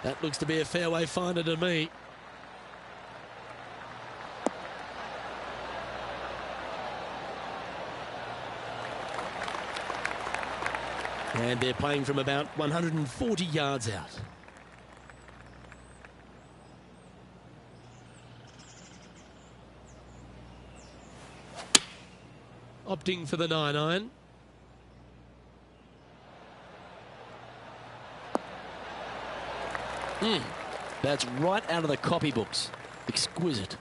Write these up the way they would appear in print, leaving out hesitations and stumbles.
That looks to be a fairway finder to me. And they're playing from about 140 yards out. Opting for the 9-iron. That's right out of the copybooks. Exquisite.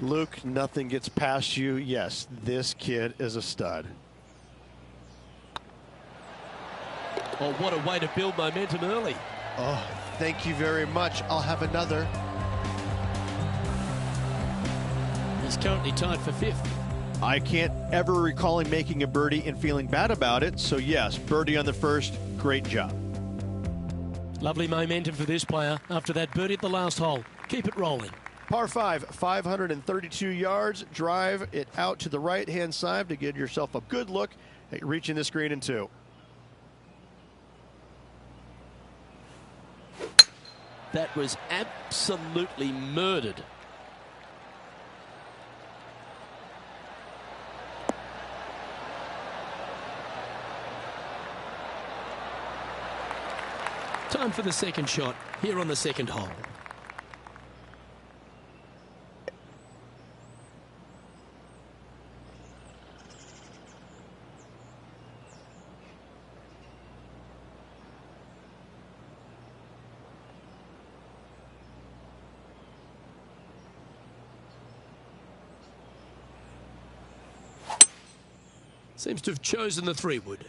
Luke, nothing gets past you. Yes, this kid is a stud. Oh, what a way to build momentum early. Oh, thank you very much. I'll have another. He's currently tied for 5th. I can't ever recall him making a birdie and feeling bad about it. So yes, birdie on the first. Great job. Lovely momentum for this player after that birdie at the last hole. Keep it rolling. Par 5, 532 yards. Drive it out to the right-hand side to give yourself a good look at reaching this green in 2. That was absolutely murdered. Time for the second shot here on the second hole. Seems to have chosen the 3-wood.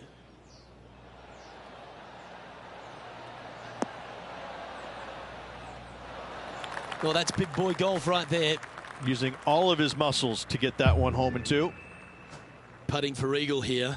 Well, that's big boy golf right there. Using all of his muscles to get that one home in 2. Putting for eagle here.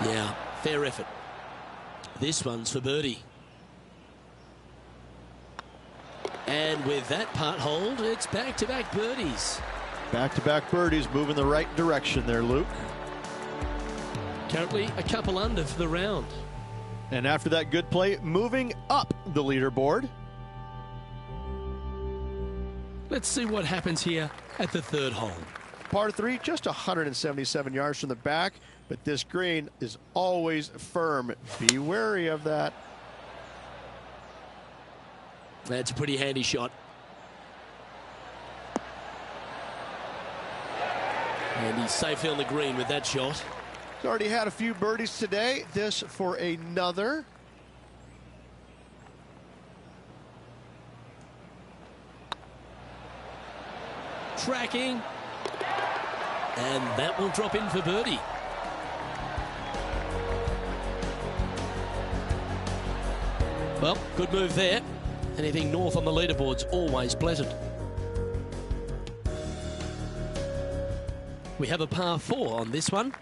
Yeah, fair effort. This one's for birdie. And with that putt hold, it's back-to-back birdies. Back-to-back birdies, moving the right direction there, Luke. Currently a couple under for the round. And after that good play, moving up the leaderboard. Let's see what happens here at the 3rd hole. Par 3, just 177 yards from the back, but this green is always firm. Be wary of that. That's a pretty handy shot. And he's safely on the green with that shot. He's already had a few birdies today. This for another. Tracking. And that will drop in for birdie. Well, good move there. Anything north on the leaderboard's always pleasant. We have a par 4 on this one.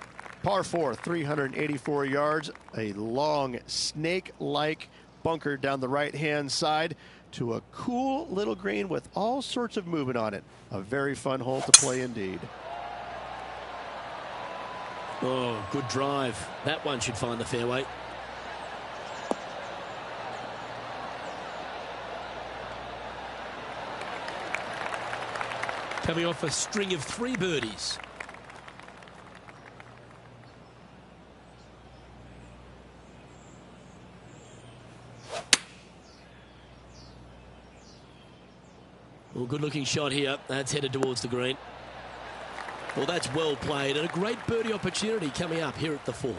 Par 4, 384 yards. A long snake-like bunker down the right-hand side to a cool little green with all sorts of movement on it. A very fun hole to play indeed. Oh, good drive. That one should find the fairway. Coming off a string of 3 birdies. Well, good looking shot here. That's headed towards the green. Well, that's well played and a great birdie opportunity coming up here at the 4th.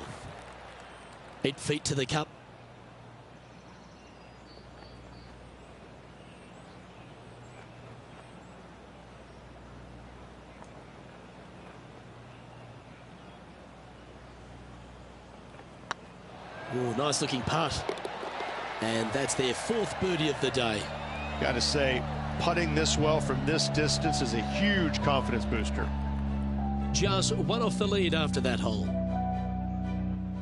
8 feet to the cup. Oh, nice looking putt. And that's their 4th birdie of the day. Got to say, putting this well from this distance is a huge confidence booster. Just one off the lead after that hole.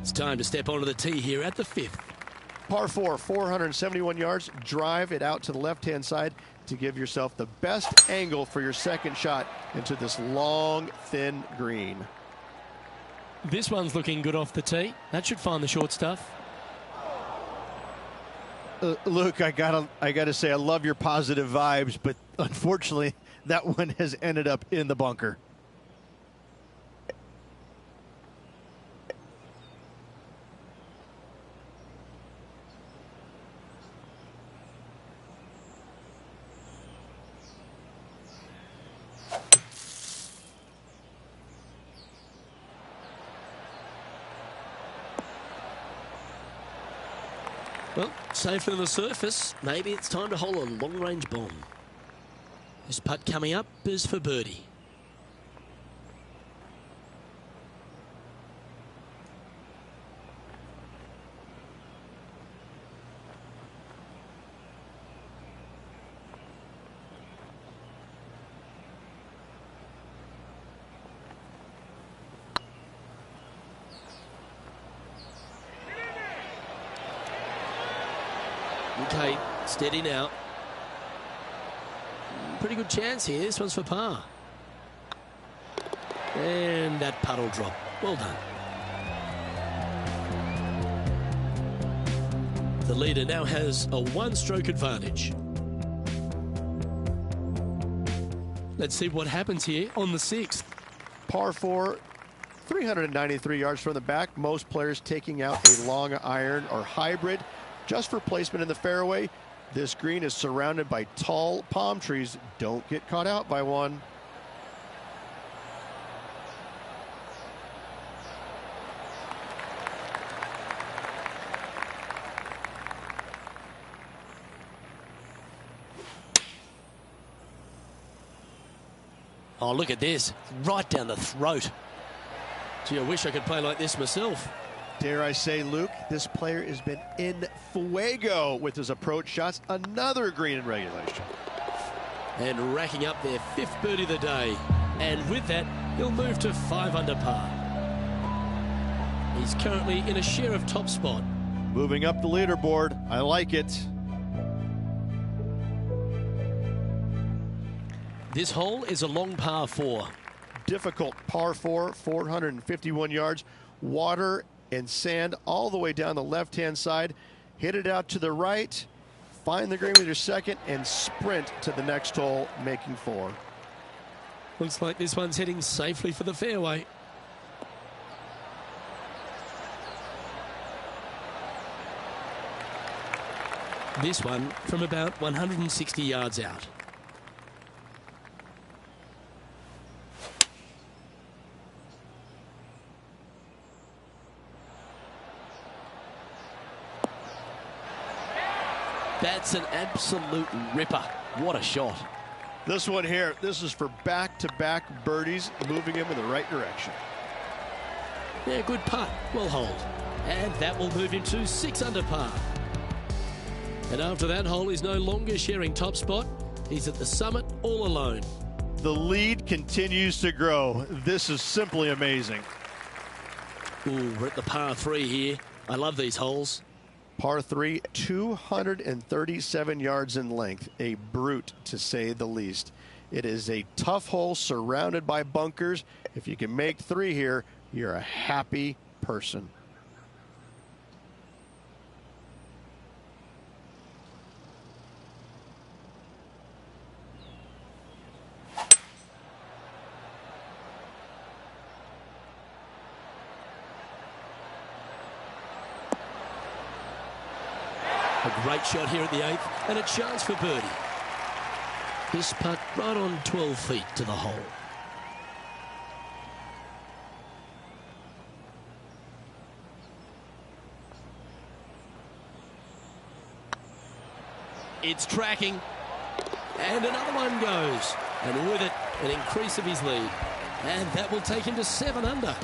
It's time to step onto the tee here at the 5th. Par 4, 471 yards. Drive it out to the left-hand side to give yourself the best angle for your second shot into this long, thin green. This one's looking good off the tee. That should find the short stuff. Luke, I gotta say, I love your positive vibes, but unfortunately, that one has ended up in the bunker. Well, safer than the surface. Maybe it's time to hole a long-range bomb. This putt coming up is for birdie. Okay, steady now. Pretty good chance here. This one's for par. And that putt will drop. Well done. The leader now has a 1-stroke advantage. Let's see what happens here on the 6th. Par 4, 393 yards from the back. Most players taking out a long iron or hybrid just for placement in the fairway. This green is surrounded by tall palm trees. Don't get caught out by one. Oh, look at this. Right down the throat. Gee, I wish I could play like this myself. Dare I say, Luke, this player has been in fuego with his approach shots. Another green in regulation. And racking up their 5th birdie of the day. And with that, he'll move to 5 under par. He's currently in a share of top spot. Moving up the leaderboard. I like it. This hole is a long par 4. Difficult par 4, 451 yards. Water and sand all the way down the left-hand side. Hit it out to the right. Find the green with your second and sprint to the next hole, making 4. Looks like this one's heading safely for the fairway. This one from about 160 yards out. That's an absolute ripper. What a shot. This one here, this is for back-to-back birdies, moving him in the right direction. Yeah, good putt. Well hold. And that will move him to 6 under par. And after that hole, he's no longer sharing top spot. He's at the summit all alone. The lead continues to grow. This is simply amazing. Ooh, we're at the par 3 here. I love these holes. Par 3, 237 yards in length. A brute, to say the least. It is a tough hole surrounded by bunkers. If you can make 3 here, you're a happy person. A great shot here at the 8th, and a chance for birdie. This putt right on 12 feet to the hole. It's tracking, and another one goes, and with it, an increase of his lead, and that will take him to 7 under.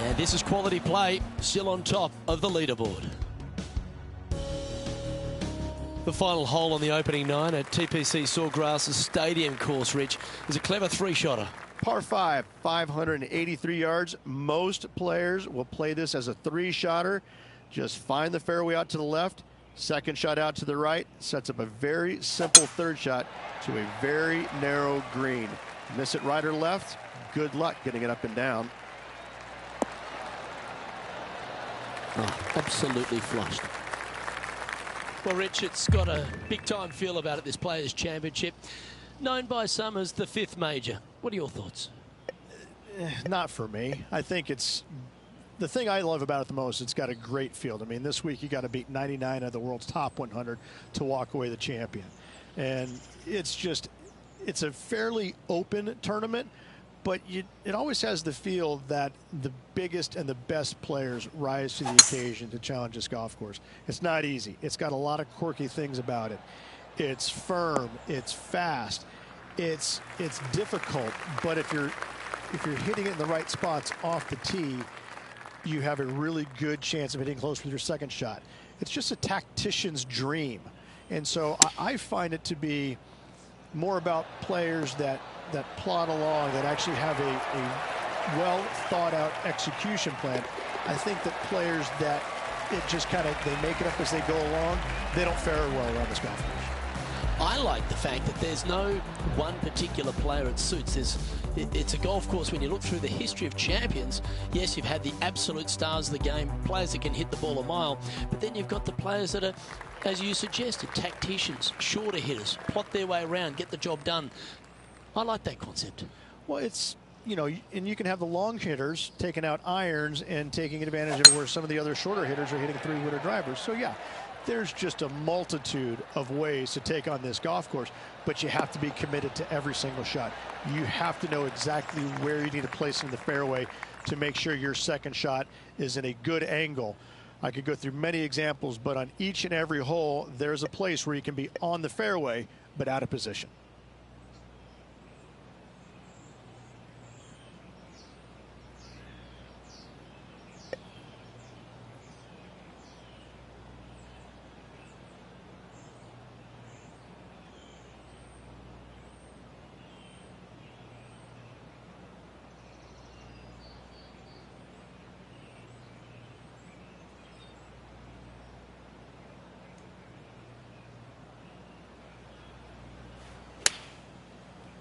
And this is quality play, still on top of the leaderboard. The final hole on the opening 9 at TPC Sawgrass Stadium course, Rich, is a clever three-shotter. Par 5, 583 yards. Most players will play this as a three-shotter. Just find the fairway out to the left, second shot out to the right, sets up a very simple third shot to a very narrow green. Miss it right or left, good luck getting it up and down. Oh, absolutely flushed. Well, Rich, it's got a big-time feel about it, this Players' Championship. Known by some as the 5th major. What are your thoughts? Not for me. I think it's... The thing I love about it the most, it's got a great field. I mean, this week you got to beat 99 of the world's top 100 to walk away the champion. And it's just... It's a fairly open tournament, but it always has the feel that the biggest and the best players rise to the occasion to challenge this golf course. It's not easy. It's got a lot of quirky things about it. It's firm. It's fast. It's difficult. But if you're hitting it in the right spots off the tee, you have a really good chance of hitting close with your second shot. It's just a tactician's dream, and so I find it to be more about players that plod along, that actually have a well thought out execution plan. I think that players that it just kind of, they make it up as they go along, they don't fare well around this golf course. I like the fact that there's no one particular player it suits. It's a golf course, when you look through the history of champions, yes, you've had the absolute stars of the game, players that can hit the ball a mile, but then you've got the players that are, as you suggested, tacticians, shorter hitters, plot their way around, get the job done. I like that concept. Well, it's, you know, and you can have the long hitters taking out irons and taking advantage of where some of the other shorter hitters are hitting three-wooder drivers. So, yeah, there's just a multitude of ways to take on this golf course, but you have to be committed to every single shot. You have to know exactly where you need to place in the fairway to make sure your second shot is in a good angle. I could go through many examples, but on each and every hole, there's a place where you can be on the fairway, but out of position.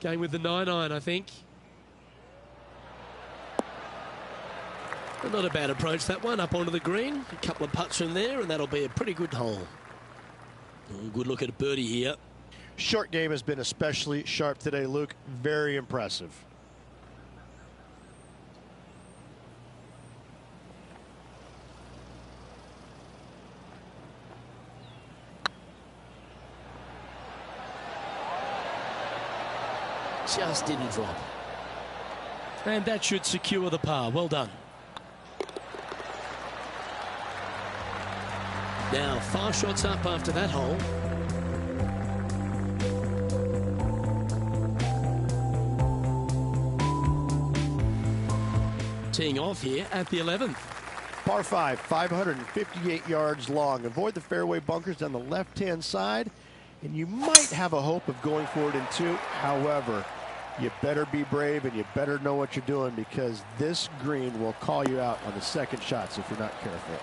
Going with the 9-iron, I think. Not a bad approach, that one, up onto the green. A couple of putts from there, and that'll be a pretty good hole. Oh, good look at a birdie here. Short game has been especially sharp today, Luke. Very impressive. Just didn't drop. And that should secure the par. Well done. Now 5 shots up after that hole. Teeing off here at the 11th. Par 5, 558 yards long. Avoid the fairway bunkers down the left-hand side, and you might have a hope of going forward in 2. However, you better be brave and you better know what you're doing, because this green will call you out on the second shots if you're not careful.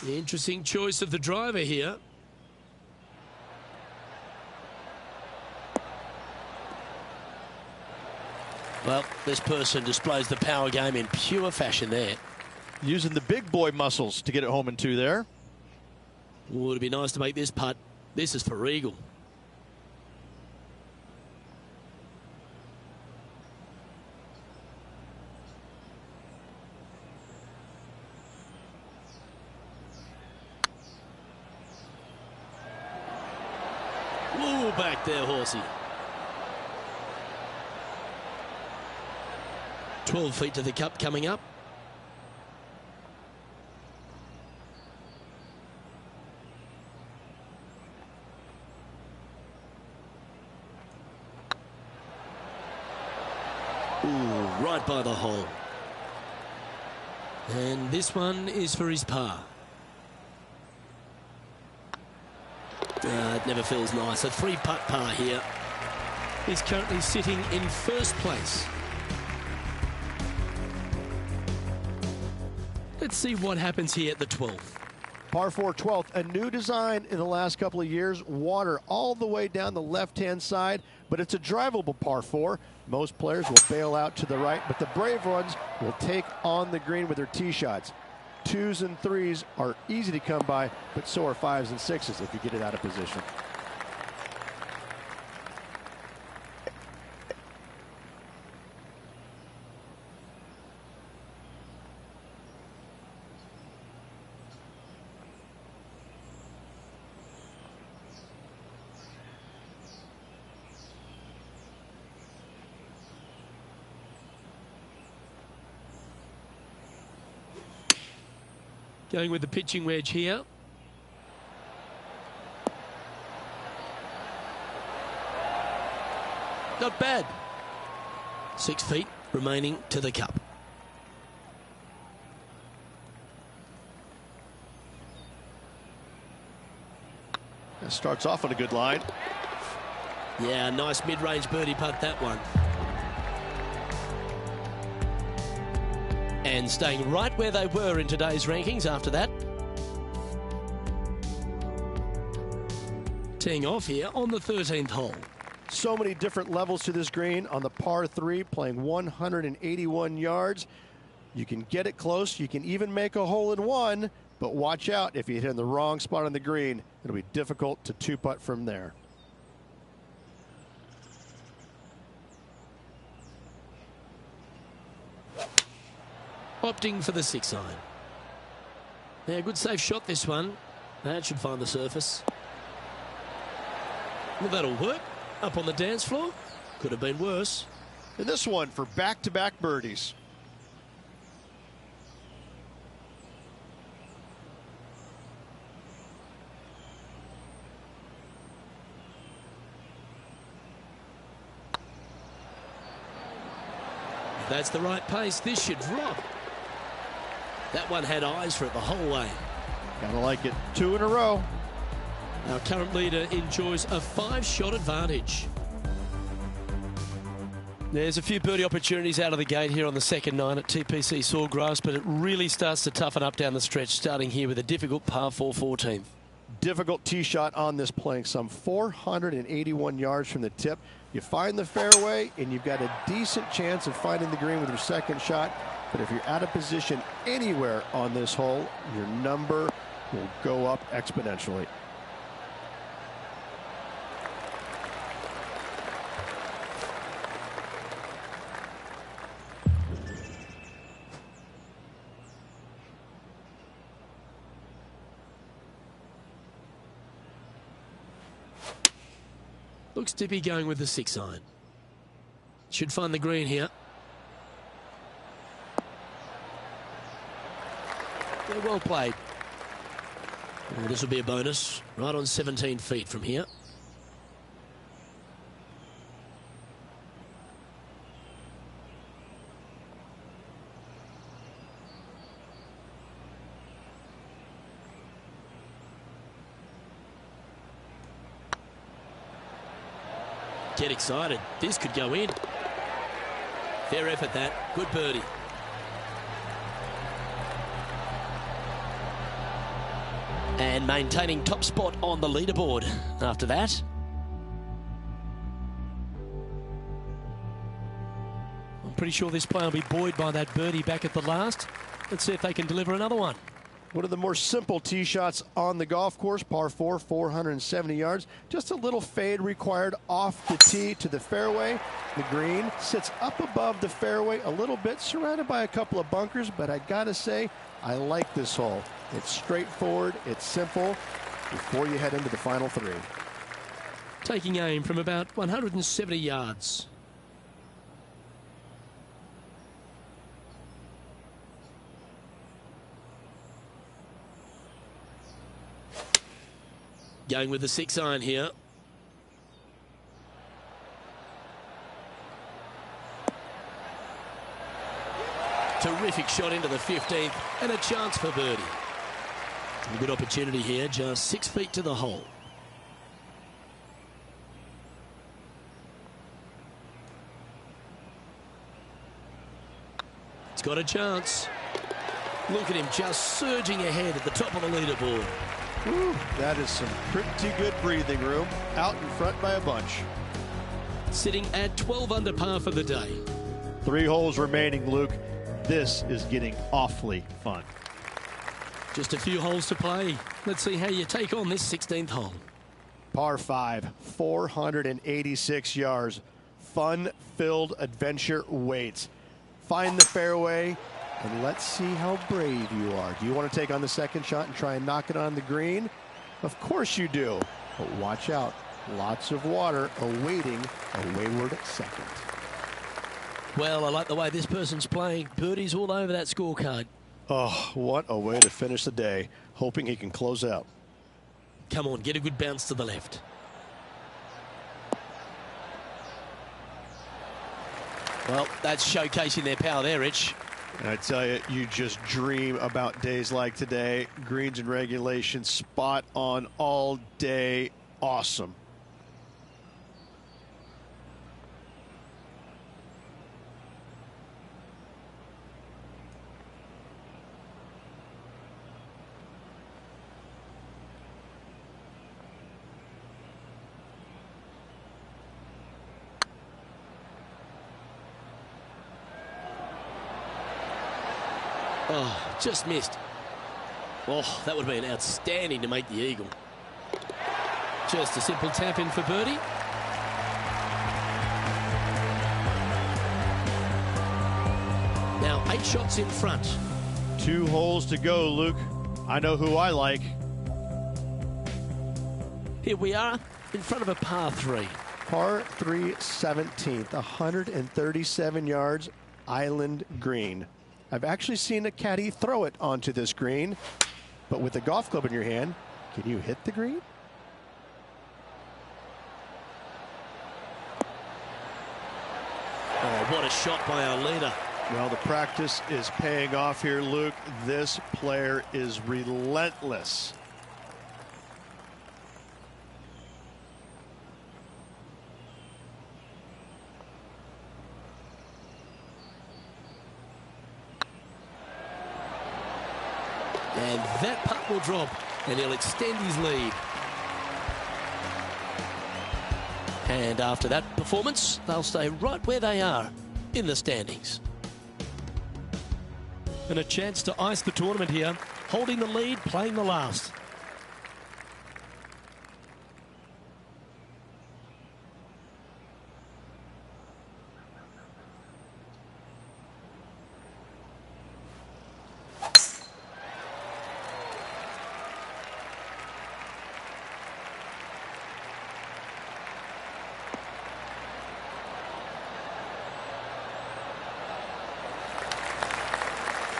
The interesting choice of the driver here. Well, this person displays the power game in pure fashion there. Using the big boy muscles to get it home in 2 there. Oh, it'd be nice to make this putt. This is for eagle. back there, Horsey. 12 feet to the cup coming up. Ooh, right by the hole. And this one is for his par. It never feels nice. A 3-putt par here. He's currently sitting in first place. Let's see what happens here at the 12th. Par 4 12th, a new design in the last couple of years. Water all the way down the left-hand side, but it's a drivable par 4. Most players will bail out to the right, but the brave ones will take on the green with their tee shots. 2s and 3s are easy to come by, but so are 5s and 6s if you get it out of position. Going with the pitching wedge here. Not bad. 6 feet remaining to the cup. That starts off on a good line. Yeah, nice mid-range birdie putt, that one. And staying right where they were in today's rankings after that. Teeing off here on the 13th hole. So many different levels to this green. On the par 3, playing 181 yards. You can get it close. You can even make a hole in one, but watch out if you hit in the wrong spot on the green. It'll be difficult to 2-putt from there. Opting for the 6-iron. Yeah, good safe shot this one. That should find the surface. Well, that'll work. Up on the dance floor. Could have been worse. And this one for back-to-back birdies. If that's the right pace, this should drop. That one had eyes for it the whole way. Gotta like it. 2 in a row. Our current leader enjoys a 5-shot advantage. There's a few birdie opportunities out of the gate here on the second 9 at TPC Sawgrass, but it really starts to toughen up down the stretch, starting here with a difficult par 4 14th. Difficult tee shot on this, playing some 481 yards from the tip. You find the fairway, and you've got a decent chance of finding the green with your second shot. But if you're out of position anywhere on this hole, your number will go up exponentially. Looks to be going with the 6-iron. Should find the green here. Yeah, well played. Well, this will be a bonus. Right on 17 feet from here. Get excited. This could go in. Fair effort, that. Good birdie. And maintaining top spot on the leaderboard after that. I'm pretty sure this player will be buoyed by that birdie back at the last. Let's see if they can deliver another one. One of the more simple tee shots on the golf course, par 4, 470 yards. Just a little fade required off the tee to the fairway. The green sits up above the fairway a little bit, surrounded by a couple of bunkers, but I gotta say, I like this hole. It's straightforward, it's simple, before you head into the final 3. taking aim from about 170 yards. Going with the 6-iron here. Terrific shot into the 15th and a chance for birdie. A good opportunity here, just 6 feet to the hole. It's got a chance. Look at him just surging ahead at the top of the leaderboard. Whew, that is some pretty good breathing room. Out in front by a bunch. Sitting at 12 under par for the day. 3 holes remaining, Luke. This is getting awfully fun. Just a few holes to play. Let's see how you take on this 16th hole. Par 5, 486 yards. Fun-filled adventure waits. Find the fairway, and let's see how brave you are. Do you want to take on the second shot and try and knock it on the green? Of course you do. But watch out. Lots of water awaiting a wayward second. Well, I like the way this person's playing. Birdies all over that scorecard. Oh, what a way to finish the day. Hoping he can close out. Come on, get a good bounce to the left. Well, that's showcasing their power there, Rich. And I tell you, you just dream about days like today. Greens and regulation, spot on all day. Awesome. Oh, just missed. Oh, that would have been outstanding to make the eagle. Just a simple tap in for birdie. Now 8 shots in front. 2 holes to go, Luke. I know who I like. Here we are in front of a par 3. Par 3 17th, 137 yards, island green. I've actually seen a caddy throw it onto this green, but with a golf club in your hand, can you hit the green? Oh, what a shot by our leader. Well, the practice is paying off here, Luke. This player is relentless. And that putt will drop, and he'll extend his lead. And after that performance, they'll stay right where they are in the standings. And a chance to ice the tournament here, holding the lead, playing the last.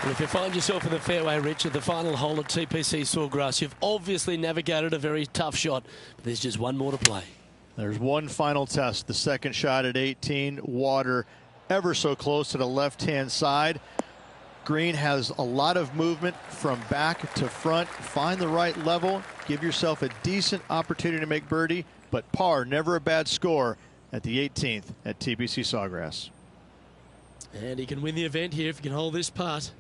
And if you find yourself in the fairway, Rich, at the final hole at TPC Sawgrass, you've obviously navigated a very tough shot. But there's just one more to play. There's one final test. The second shot at 18. Water ever so close to the left-hand side. Green has a lot of movement from back to front. Find the right level. Give yourself a decent opportunity to make birdie. But par, never a bad score at the 18th at TPC Sawgrass. And he can win the event here if he can hold this putt.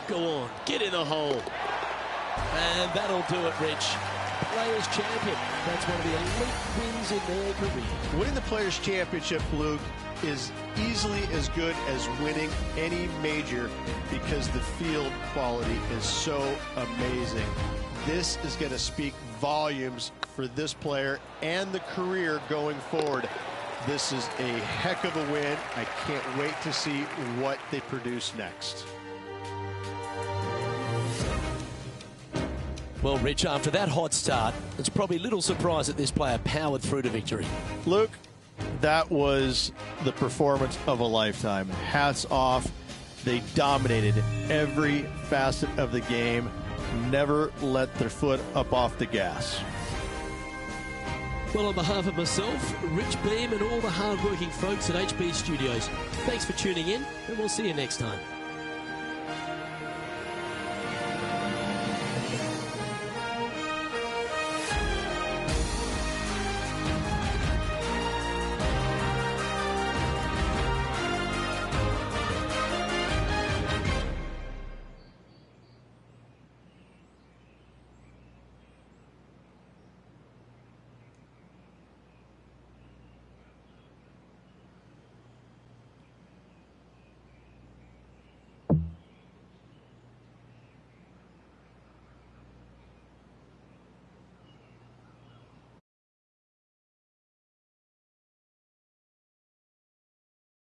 Go on, get in the hole. And that'll do it, Rich. Players Champion. That's one of the elite wins in their career. Winning the Players Championship, Luke, is easily as good as winning any major because the field quality is so amazing. This is going to speak volumes for this player and the career going forward. This is a heck of a win. I can't wait to see what they produce next. Well, Rich, after that hot start, it's probably little surprise that this player powered through to victory. Luke, that was the performance of a lifetime. Hats off. They dominated every facet of the game, never let their foot up off the gas. Well, on behalf of myself, Rich Beam, and all the hard-working folks at HB Studios, thanks for tuning in, and we'll see you next time.